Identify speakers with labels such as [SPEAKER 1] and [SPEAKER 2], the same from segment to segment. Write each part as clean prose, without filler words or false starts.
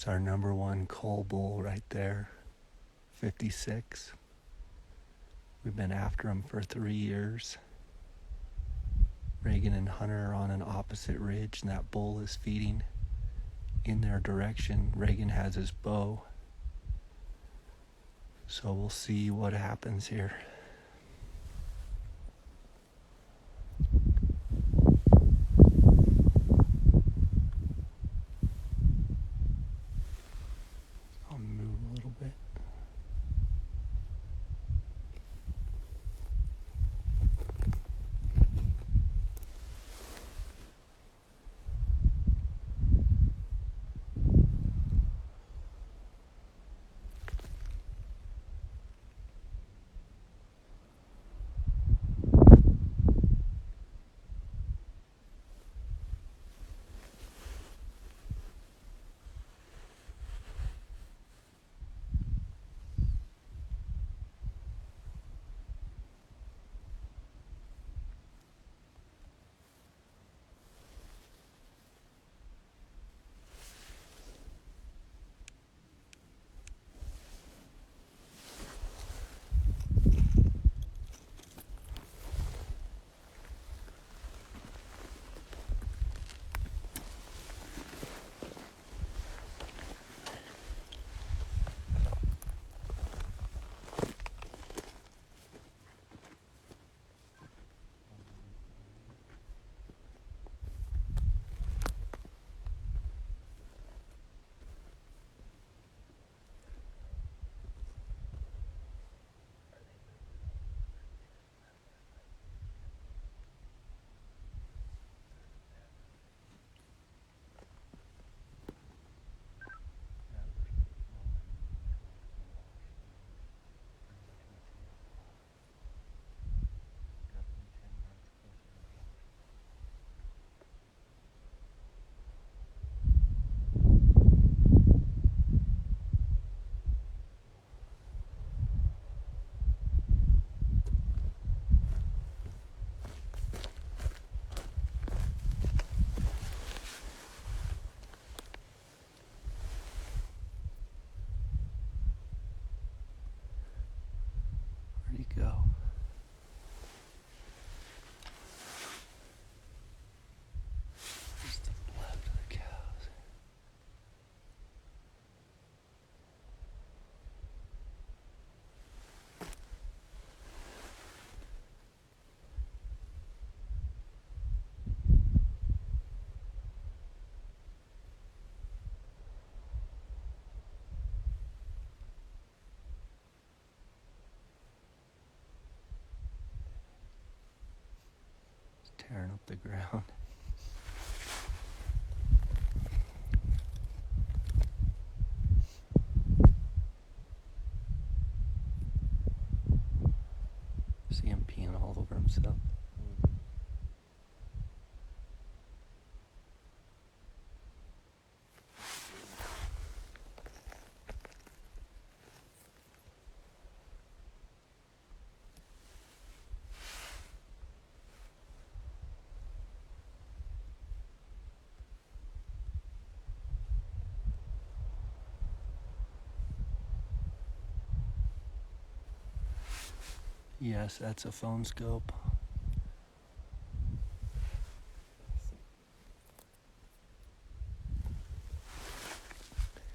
[SPEAKER 1] That's our number one coal bull right there, 56. We've been after him for 3 years. Reagan and Hunter are on an opposite ridge, and that bull is feeding in their direction. Reagan has his bow. So we'll see what happens here. I'll move a little bit. Where'd he go? Just to the left of the cows. Tearing up the ground. See him peeing all over himself. Yes, that's a phone scope.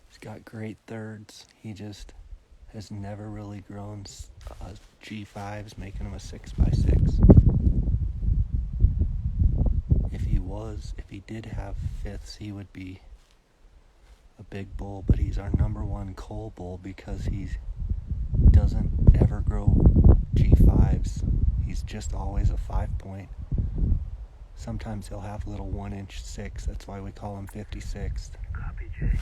[SPEAKER 1] He's got great thirds. He just has never really grown G5s, making him a 6x6. If he did have fifths, he would be a big bull, but he's our number one coal bull because he doesn't ever grow G5s. He's just always a 5-point. Sometimes he'll have little 1-inch 6. That's why we call him 56th.
[SPEAKER 2] Copy, Jay.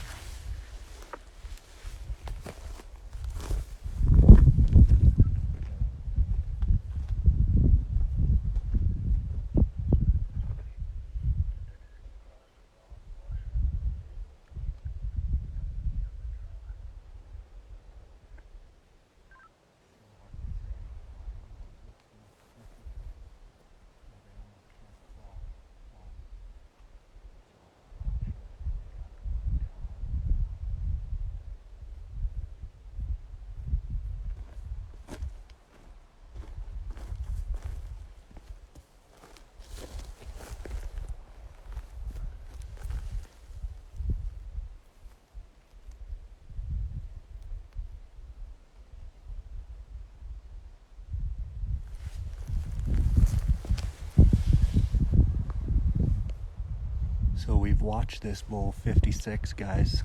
[SPEAKER 1] So we've watched this bull 56, guys.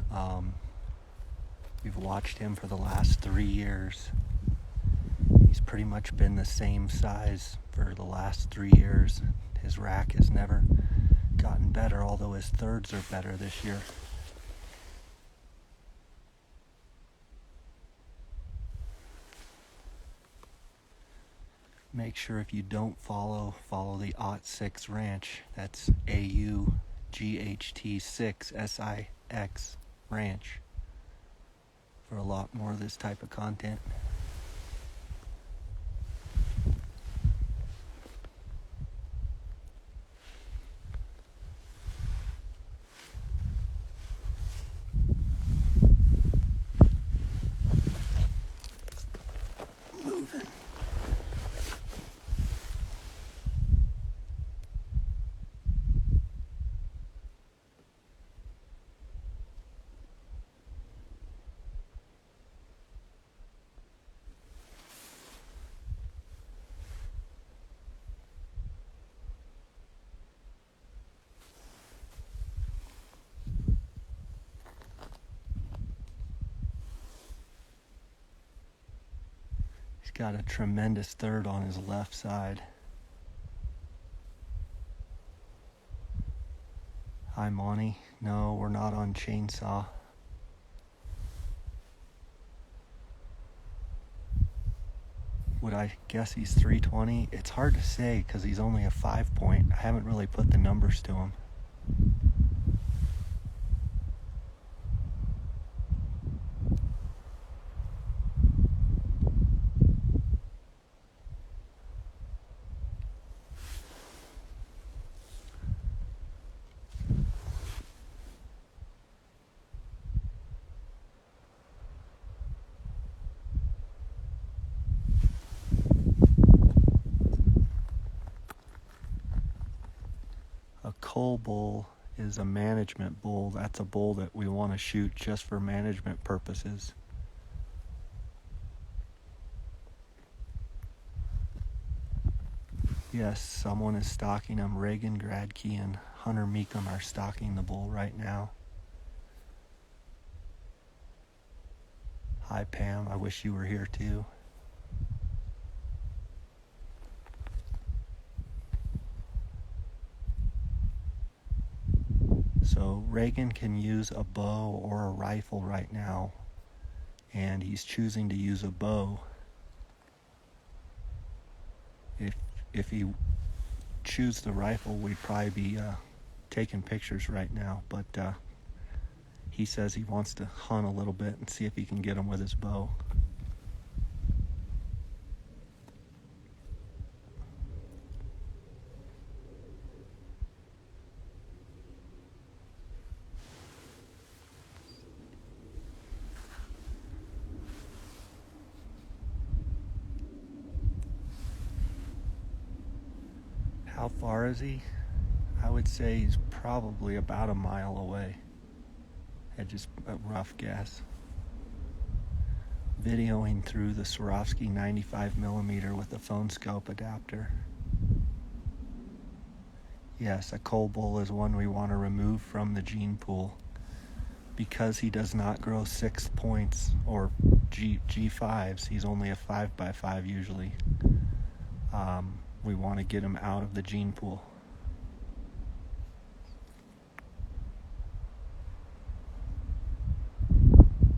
[SPEAKER 1] We've watched him for the last 3 years. He's pretty much been the same size for the last 3 years. His rack has never gotten better, although his thirds are better this year. Make sure if you don't follow the Aught 6 Ranch. That's AUGHT6 SIX Ranch for a lot more of this type of content. Moving. He's got a tremendous third on his left side. Hi, Monty. No, we're not on chainsaw. Would I guess he's 320? It's hard to say because he's only a 5-point. I haven't really put the numbers to him. A cull bull is a management bull. That's a bull that we want to shoot just for management purposes. Yes, someone is stalking him. Reagan Gradke and Hunter Meekum are stalking the bull right now. Hi, Pam. I wish you were here too. So Reagan can use a bow or a rifle right now, and he's choosing to use a bow. If he choose the rifle, we'd probably be taking pictures right now, but he says he wants to hunt a little bit and see if he can get him with his bow. How far is he? I would say he's probably about a mile away. That's just a rough guess. Videoing through the Swarovski 95mm with a phone scope adapter. Yes, a cull bull is one we want to remove from the gene pool because he does not grow 6 points or G5s. He's only a 5x5 usually. We want to get him out of the gene pool.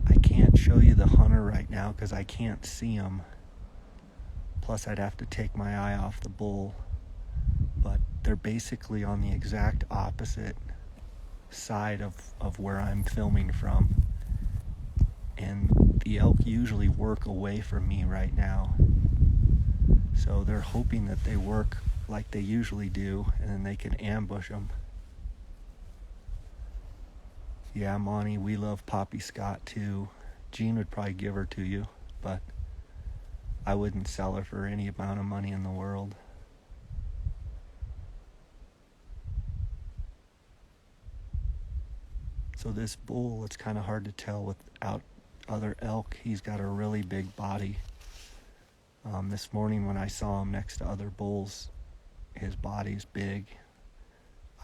[SPEAKER 1] I can't show you the hunter right now because I can't see him. Plus I'd have to take my eye off the bull. But they're basically on the exact opposite side of where I'm filming from. And the elk usually work away from me right now. So they're hoping that they work like they usually do, and then they can ambush them. Yeah, Monty, we love Poppy Scott too. Gene would probably give her to you, but I wouldn't sell her for any amount of money in the world. So this bull, it's kind of hard to tell without other elk. He's got a really big body. This morning when I saw him next to other bulls, his body's big.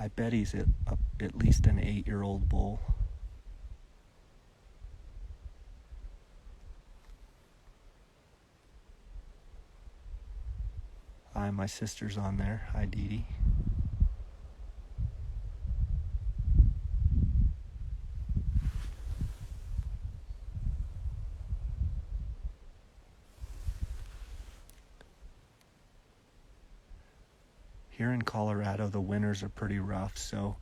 [SPEAKER 1] I bet he's at least an 8-year-old bull. Hi, my sister's on there. Hi, Dee Dee. Here in Colorado, the winters are pretty rough, so,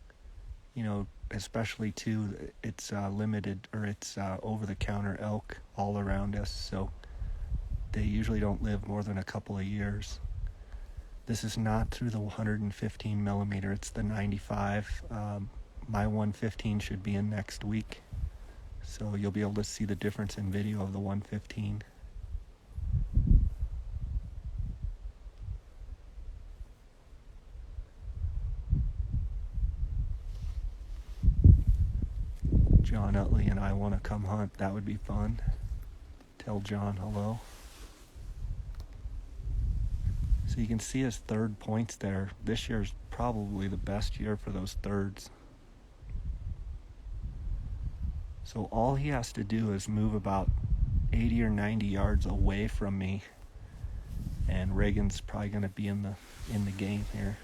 [SPEAKER 1] especially too, it's limited, or it's over-the-counter elk all around us, so they usually don't live more than a couple of years. This is not through the 115 millimeter, it's the 95. My 115 should be in next week, so you'll be able to see the difference in video of the 115. John Utley and I want to come hunt. That would be fun. Tell John hello. So you can see his third points there. This year's probably the best year for those thirds. So all he has to do is move about 80 or 90 yards away from me, and Reagan's probably going to be in the game here.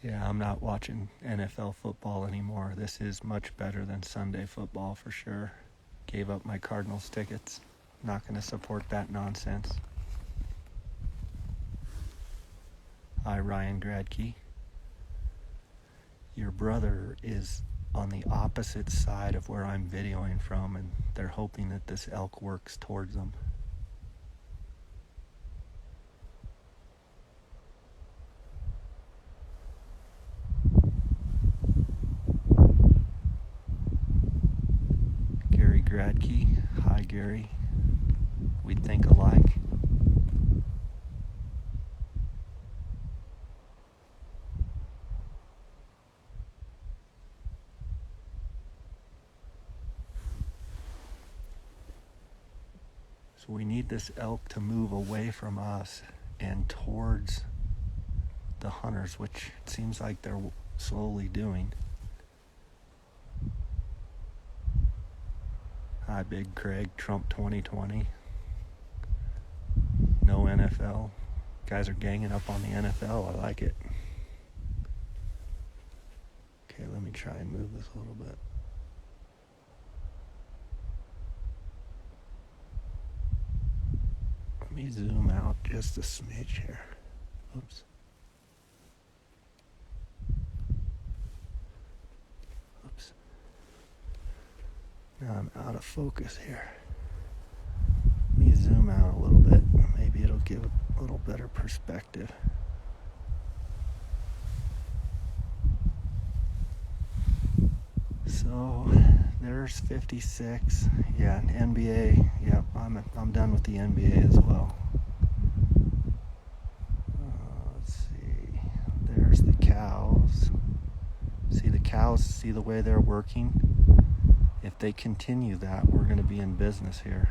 [SPEAKER 1] Yeah, I'm not watching NFL football anymore. This is much better than Sunday football for sure. Gave up my Cardinals tickets. Not going to support that nonsense. Hi, Ryan Gradke. Your brother is on the opposite side of where I'm videoing from, and they're hoping that this elk works towards them. Gary Gradke. Hi, Gary. We think alike. So we need this elk to move away from us and towards the hunters, which it seems like they're slowly doing. Hi, Big Craig. Trump 2020. No NFL. Guys are ganging up on the NFL. I like it. Okay, let me try and move this a little bit. Let me zoom out just a smidge here. Oops. Oops. Now I'm out of focus here. Let me zoom out a little bit. Maybe it'll give a little better perspective. So there's 56. Yeah, NBA. Yep, I'm done with the NBA as well. Let's see. There's the cows. See the cows? See the way they're working? If they continue that, we're going to be in business here.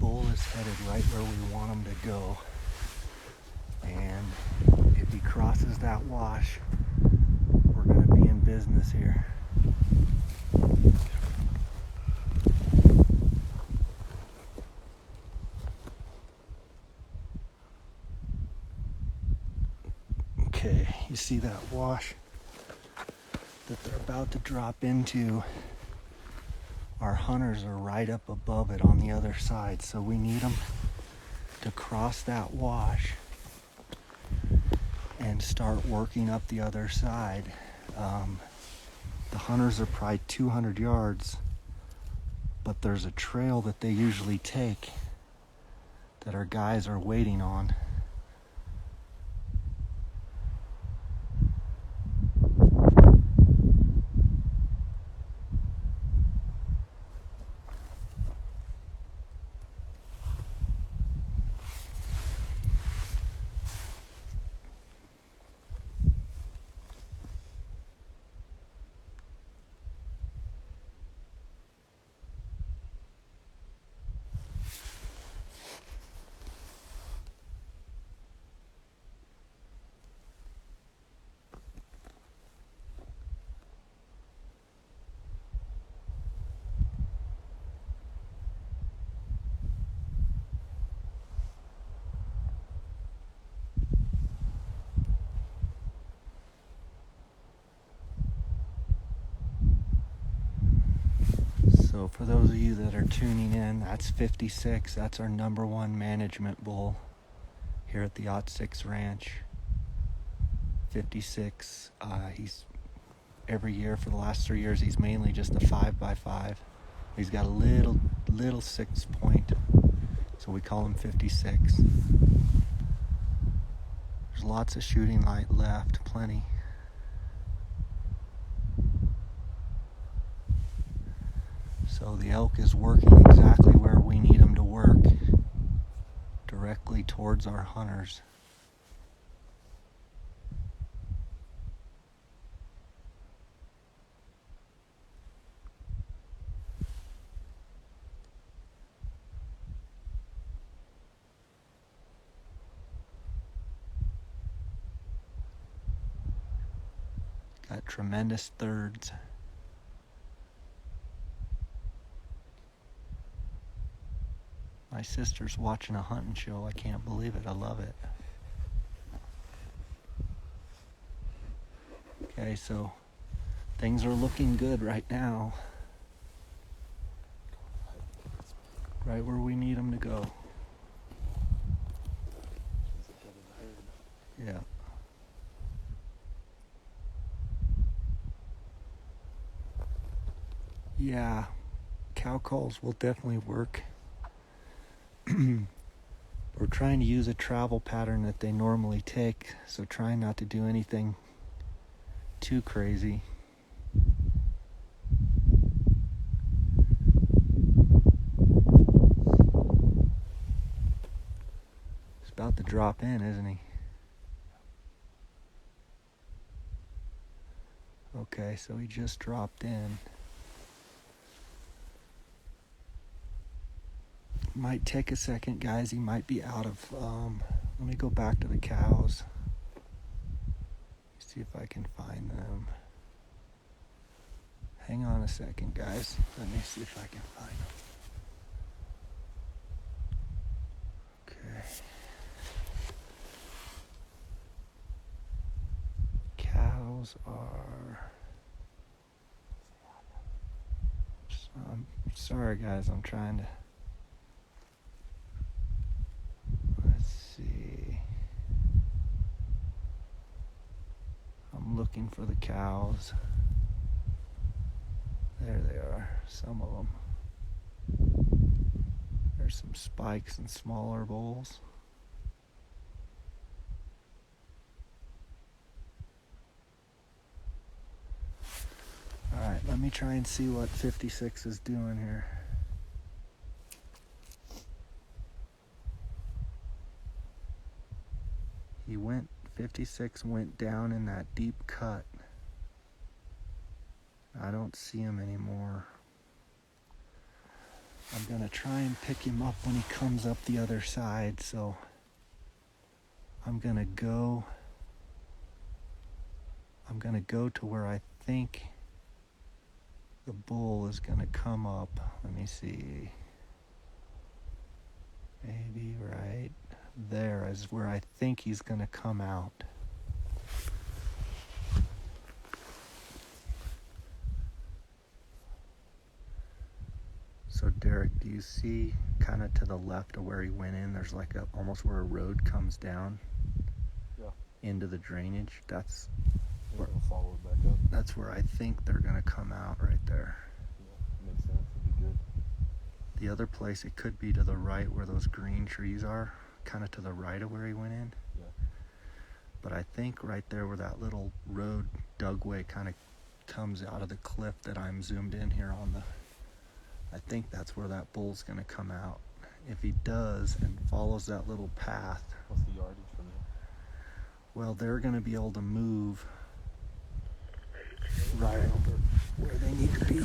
[SPEAKER 1] bull is headed right where we want him to go. And if he crosses that wash, we're going to be in business here. Okay, you see that wash that they're about to drop into? Our hunters are right up above it on the other side, so we need them to cross that wash and start working up the other side. The hunters are probably 200 yards, but there's a trail that they usually take that our guys are waiting on. So for those of you that are tuning in, that's 56. That's our number one management bull here at the Aught 6 Ranch. 56. He's every year for the last 3 years, he's mainly just a 5x5. He's got a little 6 point, so we call him 56. There's lots of shooting light left, plenty. So the elk is working exactly where we need him to work, directly towards our hunters. Got tremendous thirds. My sister's watching a hunting show. I can't believe it. I love it. Okay, so things are looking good right now. Right where we need them to go. Yeah. Yeah, cow calls will definitely work. We're trying to use a travel pattern that they normally take, so trying not to do anything too crazy. He's about to drop in, isn't he? Okay, so he just dropped in. Might take a second, guys. He might be out of, let me go back to the cows. See if I can find them. Hang on a second, guys. Let me see if I can find them. Okay. Cows are... sorry, guys. I'm trying to... I'm looking for the cows. There they are, some of them. There's some spikes and smaller bulls. Alright, let me try and see what 56 is doing here. He went, 56 went down in that deep cut. I don't see him anymore. I'm going to try and pick him up when he comes up the other side, so I'm going to go to where I think the bull is going to come up. Let me see. Maybe right there is where I think he's going to come out. So Derek, do you see kind of to the left of where he went in, there's like almost where a road comes down into the drainage? That's where,
[SPEAKER 2] follow it back up.
[SPEAKER 1] That's where I think they're going to come out, right there.
[SPEAKER 2] Yeah, makes sense. It'd be good.
[SPEAKER 1] The other place, it could be to the right where those green trees are, kind of to the right of where he went in.
[SPEAKER 2] Yeah.
[SPEAKER 1] But I think right there where that little road dugway kind of comes out of the cliff that I'm zoomed in here on I think that's where that bull's going to come out. If he does and follows that little path.
[SPEAKER 2] What's the yardage from there?
[SPEAKER 1] Well, they're going to be able to move right over where they need to be.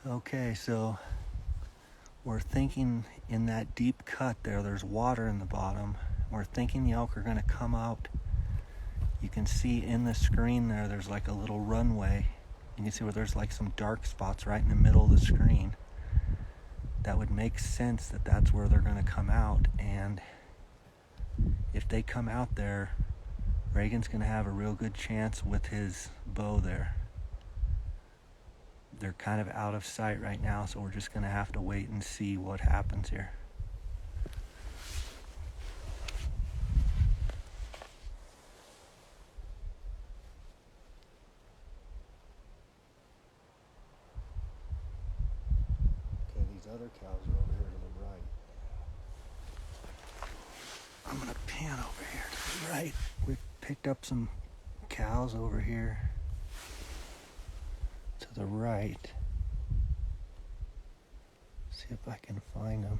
[SPEAKER 1] Okay, so we're thinking in that deep cut there's water in the bottom. We're thinking the elk are going to come out. You can see in the screen there's like a little runway. You can see where there's like some dark spots right in the middle of the screen. That would make sense that that's where they're going to come out. And if they come out there, Reagan's going to have a real good chance with his bow there. They're kind of out of sight right now, so we're just going to have to wait and see what happens here. Okay, these other cows are over here to the right. I'm going to pan over here to the right. We picked up some cows over here to the right. See if I can find them.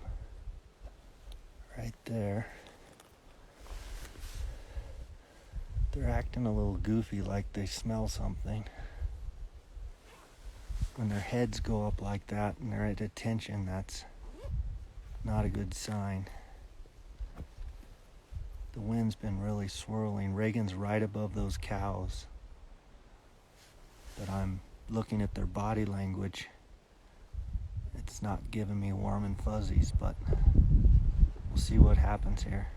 [SPEAKER 1] Right there. They're acting a little goofy, like they smell something. When their heads go up like that and they're at attention, that's not a good sign. The wind's been really swirling. Reagan's right above those cows. But I'm looking at their body language. It's not giving me warm and fuzzies, but we'll see what happens here.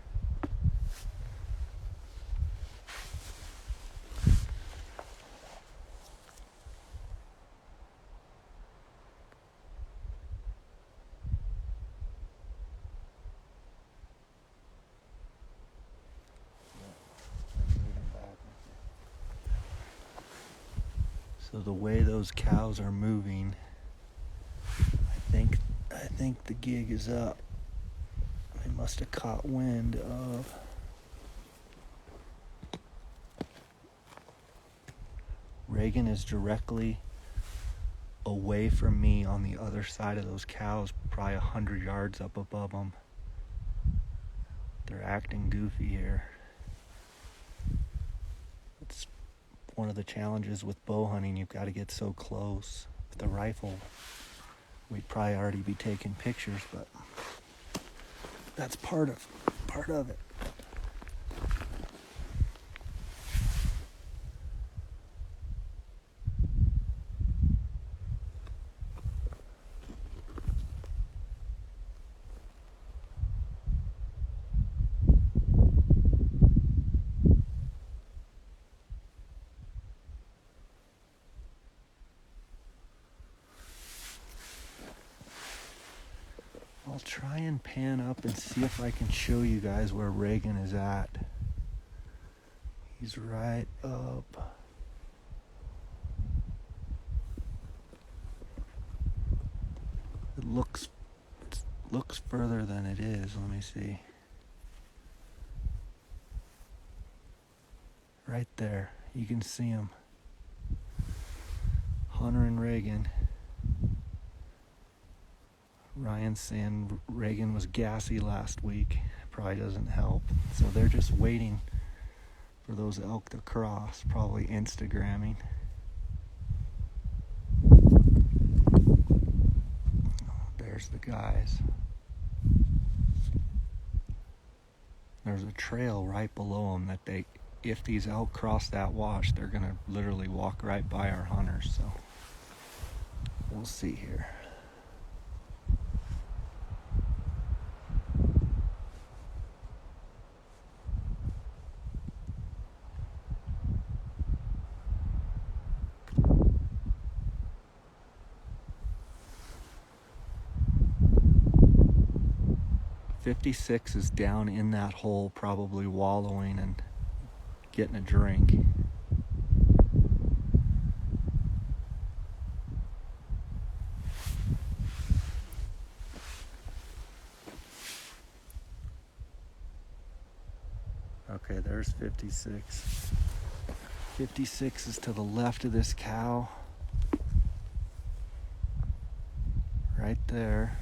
[SPEAKER 1] So the way those cows are moving, I think the gig is up. They must have caught wind of Reagan is directly away from me on the other side of those cows, probably 100 yards up above them. They're acting goofy here. It's one of the challenges with bow hunting. You've got to get so close. With the rifle, we'd probably already be taking pictures, but That's part of it. I'll try and pan up and see if I can show you guys where Reagan is at. He's right up. It looks further than it is. Let me see. Right there. You can see him. Hunter and Reagan. Ryan's saying Reagan was gassy last week. Probably doesn't help. So they're just waiting for those elk to cross, probably Instagramming. There's the guys. There's a trail right below them that if these elk cross that wash, they're gonna literally walk right by our hunters. So we'll see here. .56 is down in that hole, probably wallowing and getting a drink. Okay, there's 56. 56 is to the left of this cow. Right there.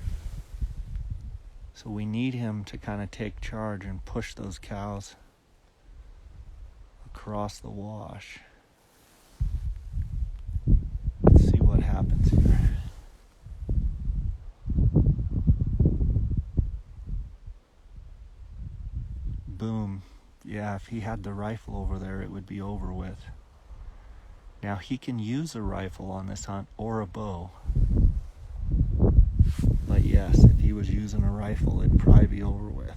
[SPEAKER 1] So we need him to kind of take charge and push those cows across the wash. Let's see what happens here. Boom. Yeah, if he had the rifle over there, it would be over with. Now he can use a rifle on this hunt or a bow. But yes, if he was using a rifle, it'd probably be over with.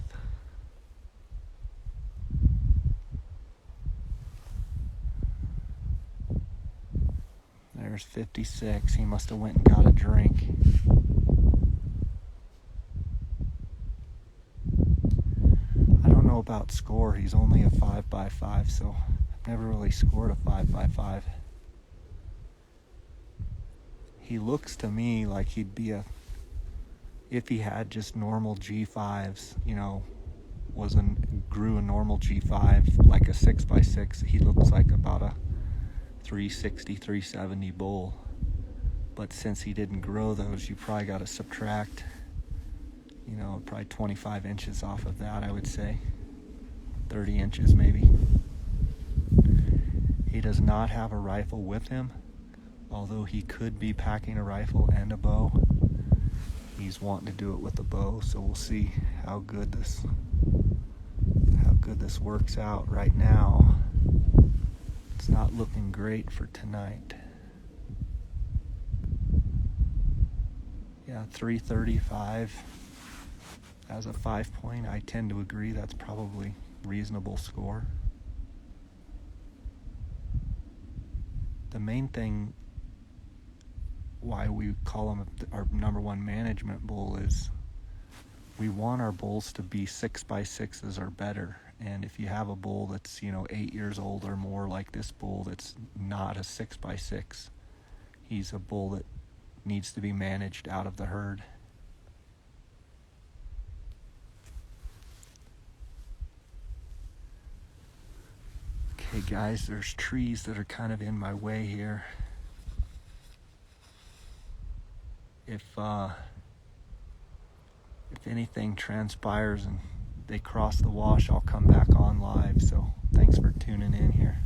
[SPEAKER 1] There's 56. He must have went and got a drink. I don't know about score. He's only a 5x5, so I've never really scored a 5x5. He looks to me like he'd be if he had just normal G5s, grew a normal G5 like a 6x6, he looks like about a 360, 370 bull. But since he didn't grow those, you probably got to subtract, probably 25 inches off of that, I would say. 30 inches maybe. He does not have a rifle with him, although he could be packing a rifle and a bow. He's wanting to do it with a bow, so we'll see how good this works out. Right now, it's not looking great for tonight. Yeah, 335 as a 5-point. I tend to agree that's probably reasonable score. The main thing why we call him our number one management bull is we want our bulls to be 6x6s or better. And if you have a bull that's 8 years old or more, like this bull, that's not a 6x6, he's a bull that needs to be managed out of the herd. Okay guys, there's trees that are kind of in my way here. If anything transpires and they cross the wash, I'll come back on live. So thanks for tuning in here.